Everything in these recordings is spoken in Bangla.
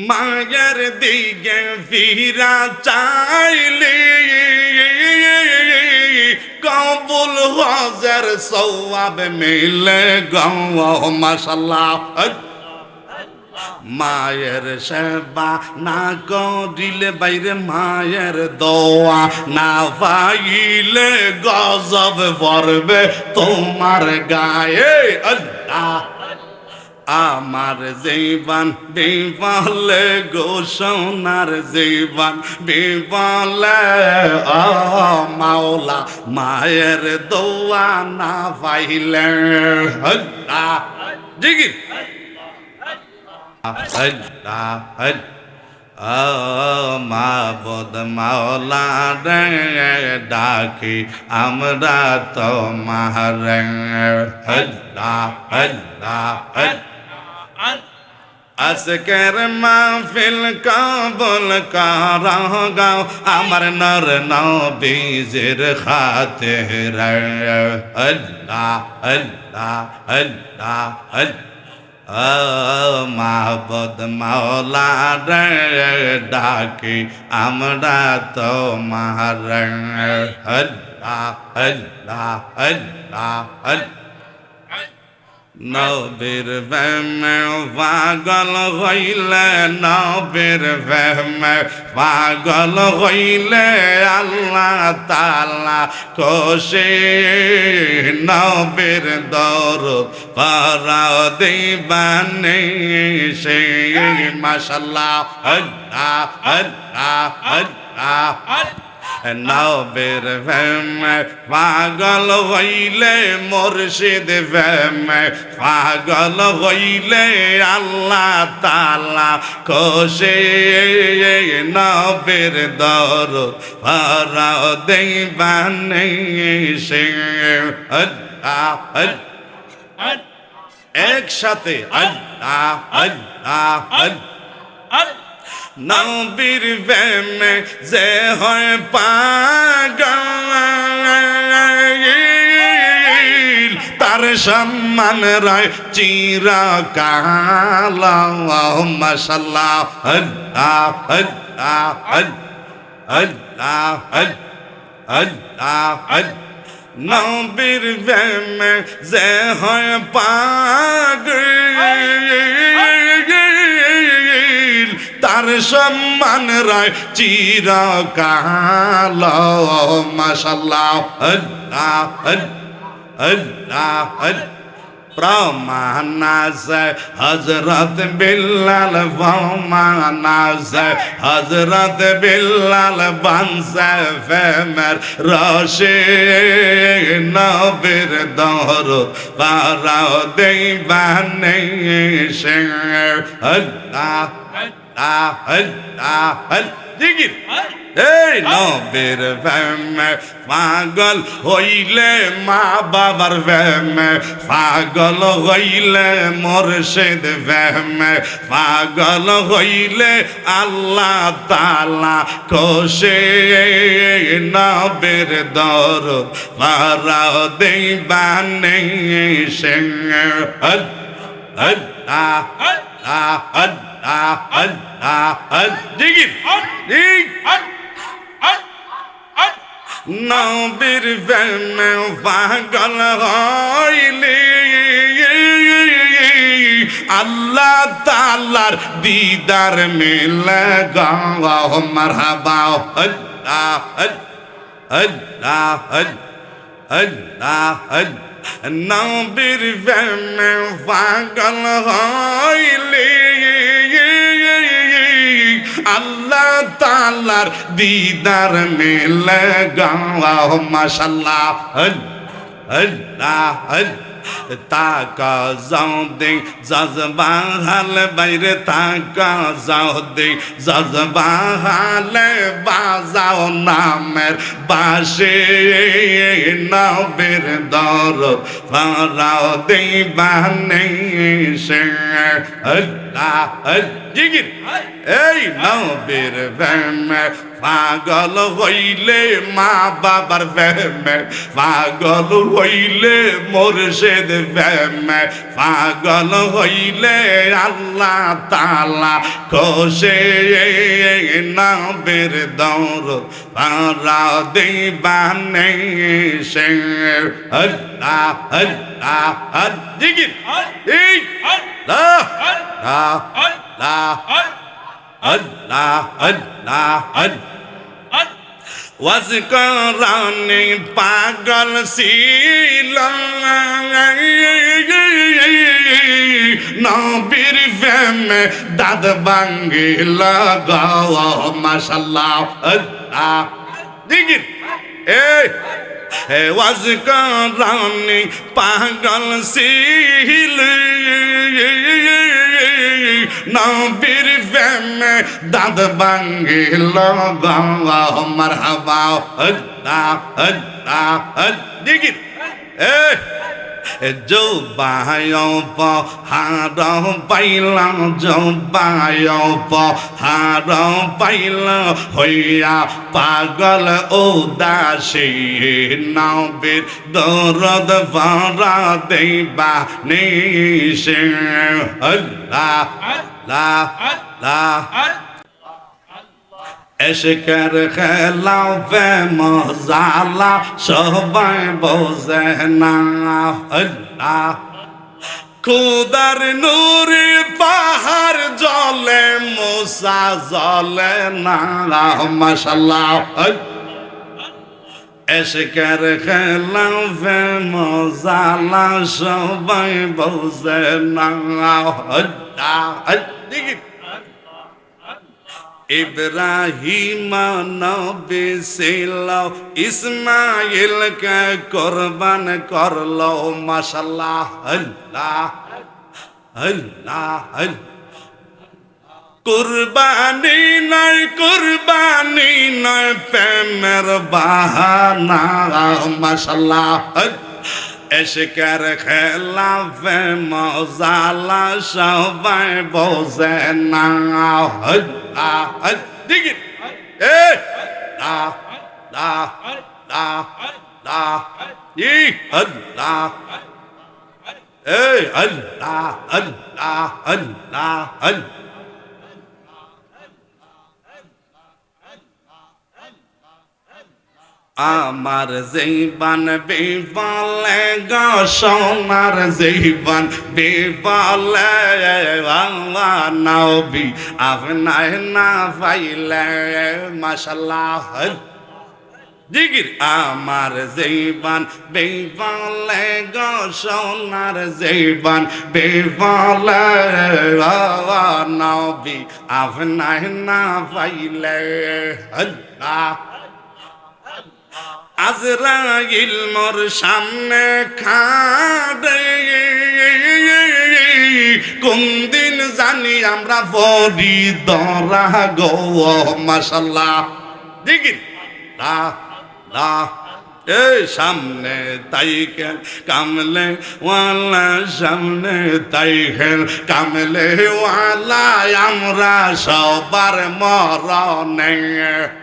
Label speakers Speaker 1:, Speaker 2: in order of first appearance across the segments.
Speaker 1: মায়ের দিকে ফিরা চাইলে কবুল হজের সওয়াব মিলে গো মাশাআল্লাহ। মায়ের সেবা না করিলে বাইরে মায়ের দোয়া না পাইলে গজব পড়বে তোমার গায়ে। আল্লাহ আমার জীবন বিফলে গো সোনার জীবন বিফলে ও মাওলা মায়ের দোয়া না পাইলে। আল্লাহ জিকির মাবুদ মাওলা রে ডাকি আমরা তোমার। আজকের মাহফিল কবুল করো গাও আমার নর নবীজির খাতির। আল্লাহ আল্লাহ আল্লাহ মাবুদ মাওলা রে ডাকি আমরা তোমার। আল্লাহ আল্লাহ আল্লাহ নবীর প্রেমে পাগল হইলে নবীর প্রেমে পাগল হইলে আল্লাহ তাআলা খুশি। নবীর দরুদ পড়াও দিবানি সে মাশাআল্লাহ। আল্লাহ আল্লাহ আল্লাহ নবীর প্রেমে পাগল হইলে মুর্শিদ প্রেমে পাগল হইলে আল্লাহ তাআলা খুশি। নবীর দরুদ পড়াও দিবানি সে। আল্লাহ আল্লাহ একসাথে আল্লাহ আল্লাহ আল্লাহ নবীর প্রেমে যে হয় পাগল তার সম্মান রায় চিরকাল। মাশাআল্লাহ আল্লাহ আল্লাহ আল্লাহ আল্লাহ নবীর প্রেমে যে হয় পাগল তার সম্মান রায় চিরকাল। মাশাআল্লাহ আল্লাহ আল্লাহ প্রমাণ আছে হযরত বিল্লাল প্রমাণ আছে হযরত বিল্লাল বানসে প্রেমের রশি। নবীর দরুদ পড়াও দিবানি সে। আল্লাহ জিকির এই নবীর প্রেমে পাগল হইলে মা বাবার প্রেমে পাগল হইলে মুর্শিদ প্রেমে পাগল হইলে আল্লাহ তাআলা খুশি। নবীর দরুদ পড়াও দিবানি সে। আল্লাহ জিকির নবীর প্রেমে পাগল হইলে আল্লাহ তাআলার দিদার মিলে গো মারহাবা। আল্লাহ আল্লাহ আল্লাহ নবীর প্রেমে পাগল হইলে আল্লাহ তাআলার দিদার মিলে গো মাশাআল্লাহ। আল্লাহ তাকা যাও দে জজবা হাল বাইরে তাকা যাও দে জজবা হালে বাজাও নামের বাসে। নবীর দরুদ পড়াও দিবানি সে। আল্লাহ জিকির এই নবীর প্রেমে পাগল হইলে মা বাবার প্রেমে পাগল হইলে মুর্শিদ প্রেমে পাগল হইলে আল্লাহ তাআলা খুশি নবীর দৌড় পারা দিবানে সে আল্লাহ আল্লাহ জিকির এই আল্লাহ আল্লাহ আল্লাহ আল্লাহ ওয়াজকরানি পাগল ছিল নবীর প্রেমে দাঁত ভাঙ্গিল গো মাশাআল্লাহ আল্লাহ জিকির এই হে ওয়াজকরানি পাগল ছিল নবীর প্রেমে দাঁত ভাঙ্গিল গো মারহাবা আল্লাহ আল্লাহ জিকির জবায় হার পাইলাম জবায় হার পাইল হইয়া পাগল উদাসী নবীর দরদ ভরা দেবা নিশে আল্লাহ আল্লাহ আল্লাহ এশকের খেলা বে মজালা সবাই বোঝে না আল্লাহ খুদার নূরে পাহাড় জ্বলে মুসা জ্বলে না মাশাআল্লাহ এশকের খেলা বে মজালা সবাই বোঝে না আল্লাহ দেখি ইব্রাহিম নবী ছিল ইসমাইলকে কুরবান করলো মাশাআল্লাহ আল্লাহ আল্লাহ কুরবানি নয় প্রেমের বাহানা মাশাআল্লাহ এশকের খেলাফে মজালা সবাই বোঝে না দিগির এ লা লা লা লা ই আল্লাহ এ আল্লাহ আল্লাহ আল্লাহ আল্লাহ আমার জীবন বিফলে গো সোনার জীবন বিফলে আল্লাহ নবী আপনার না পাইলে মাশাআল্লাহ জিকির আমার জীবন বিফলে গো সোনার জীবন বিফলে আল্লাহ নবী আপনার না পাইলে আল্লাহ আজরাইল মোর সামনে খাড়ে কোন দিন জানি আমরা বড়ি দরা গো মাশাআল্লাহ দিকির লা লা এই সামনে তাই কেন কামলে ওয়ালা সামনে তাই কেন কামলে ওয়ালা আমরা সবার মরণে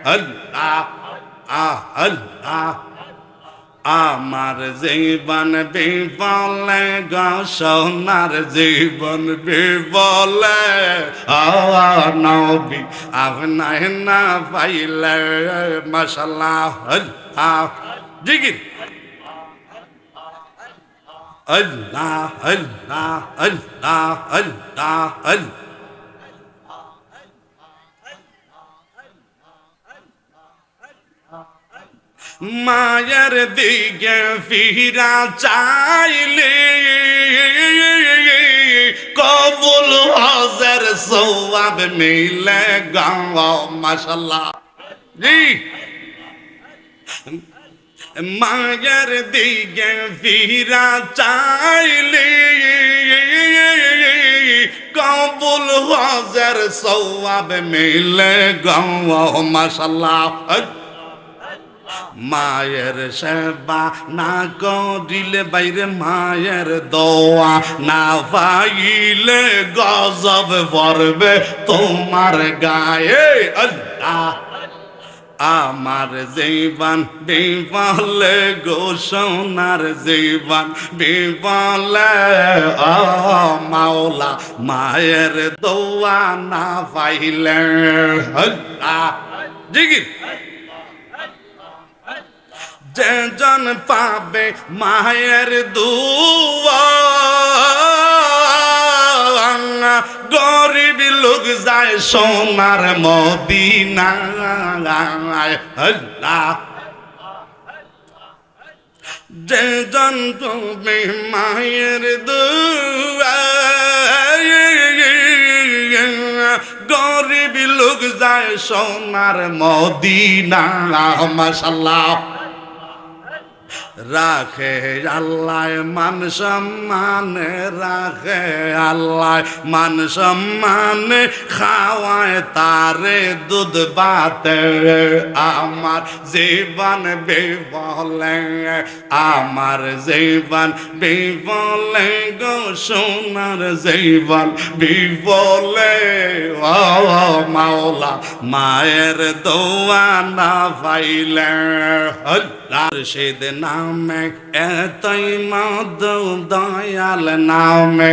Speaker 1: আল্লাহ আল্লাহ আমার জীবন বিফলে গো সোনার জীবন বিফলে নবী আপনার না পাইলে মাশাআল্লাহ আল্লাহ জিকির আল্লাহ আল্লাহ আল্লাহ আল্লাহ আল্লাহ মায়ের দিকে ফিরা চাইলে কবুল হজের সওয়াব মিলে গো মাশাআল্লাহ জি মায়ের দিকে ফিরা চাইলে কবুল হজের সওয়াব মিলে গো মাশাআল্লাহ মায়ের সেবা না করিলে বাইরে মায়ের দোয়া না পাইলে গজব পড়বে তোমার গায়ে আল্লাহ আমার জীবন বিফলে গো সোনার জীবন বিফলে ও মাওলা মায়ের দোয়া না পাইলে জিগির যেজন পাবে মায়ের দুয়া গরিব লোক যায় সোনার মদিনায় আল্লাহ যেজন পাবে মায়ের দুয়া গরিব লোক যায় সোনার মদিনা মাশাআল্লাহ রাখে আল্লাহ মান সম্মানে রাখে আল্লাহ মান সম্মানে খাওয়ায় তারে দুধ ভাতে আমার জীবন বিফলে আমার জীবন বিফলে গো সোনার জীবন বিফলে ও মাওলা মায়ের দোয়া না পাইলে মুর্শিদ নামে এতই মধু দয়াল নামে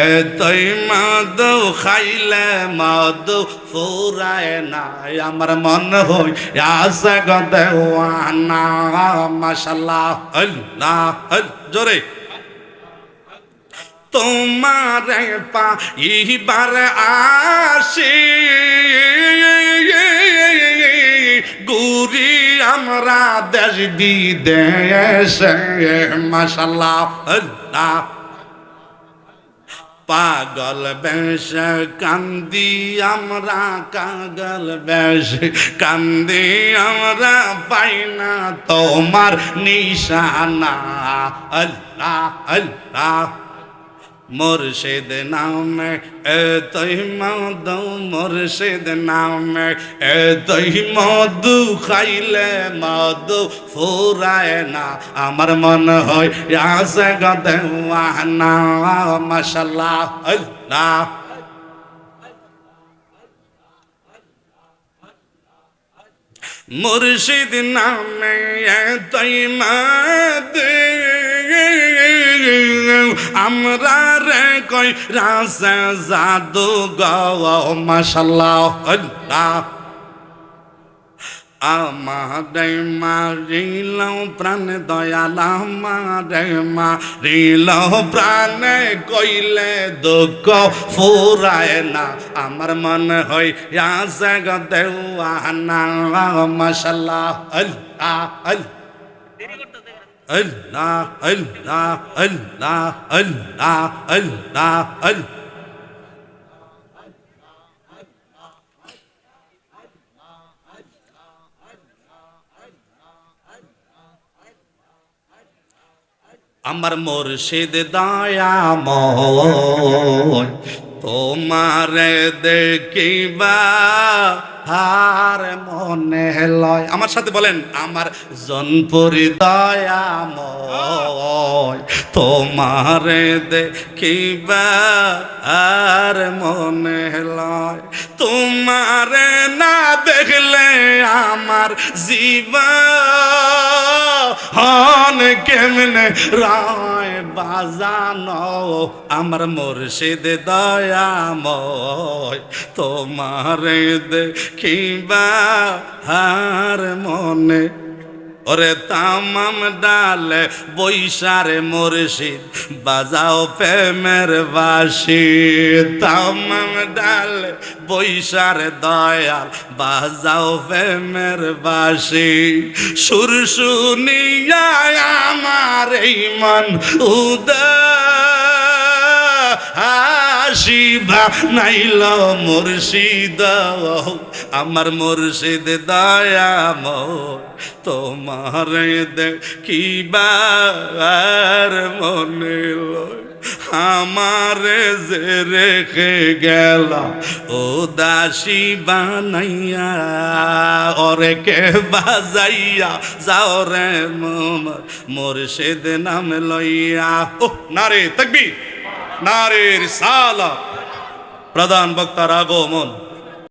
Speaker 1: এতই মধু খাইলে মধু ফুরায় না আমার মন হই আসে গো দেওয়ানা মাশাআল্লাহ আল্লাহ জোরে তোমারে পাইবার আসি গুরি আমরা দেশ বিদেশে মাশাআল্লাহ আল্লাহ পাগল বেশ কান্দি আমরা কাগল বেশ কান্দি আমরা পাই না তোমার নিশানা আল্লাহ আল্লাহ মুর্শিদ নামে এতই মধু মুর্শিদ নামে এতই মধু খাইলে মধু ফুরায় না আমার মন হয় আসে গো দেওয়ানা মাশাআল্লাহ আল্লাহ মুর্শিদ নামে এতই মধু আমরা রে কই রাসে জাদু গো মাশাআল্লাহ আল্লাহ আমারে মারিল প্রাণ দয়াল আমারে মারিল প্রাণ কইলে দুঃখ ফুরায় না আমার মন হই আসে গো দেওয়ানা মাশাআল্লাহ আল্লাহ আল্লাহ আল্লাহ আল্লাহ আল্লাহ আল্লাহ আল্লাহ আমার মুর্শিদ দয়াময় তোমারে দেখিবা হার মনে লয় আমার সাথে বলেন আমার জনপুরি দয়াময় তোমারে দেখিবা আর মনে লয় তোমারে না দেখলে আমার জীবন কেমনে রায় বাজানো আমার মুর্শিদ দয়াময় তোমারে দেখিবা হার মনে ওরে তামাম ডালে বৈশারে মুর্শিদ বাজাও প্রেমের বাঁশি তামাম ডালে বৈশারে দয়াল বাজাও প্রেমের বাঁশি সুর শুনিয়া আমার এই মন শিবা নাইল মুর্শিদ আমার মুর্শিদ দয়াময় তোমার দেখিবা আর মনে লয় আমার যে রেখে গেল ও দাসী বানাইয়া ওরে কে বাজাইয়া যাও রে মুর্শিদ নাম লইয়া ও নারে তাকবীর নারে রিসালাত প্রধান বক্তার আগমন।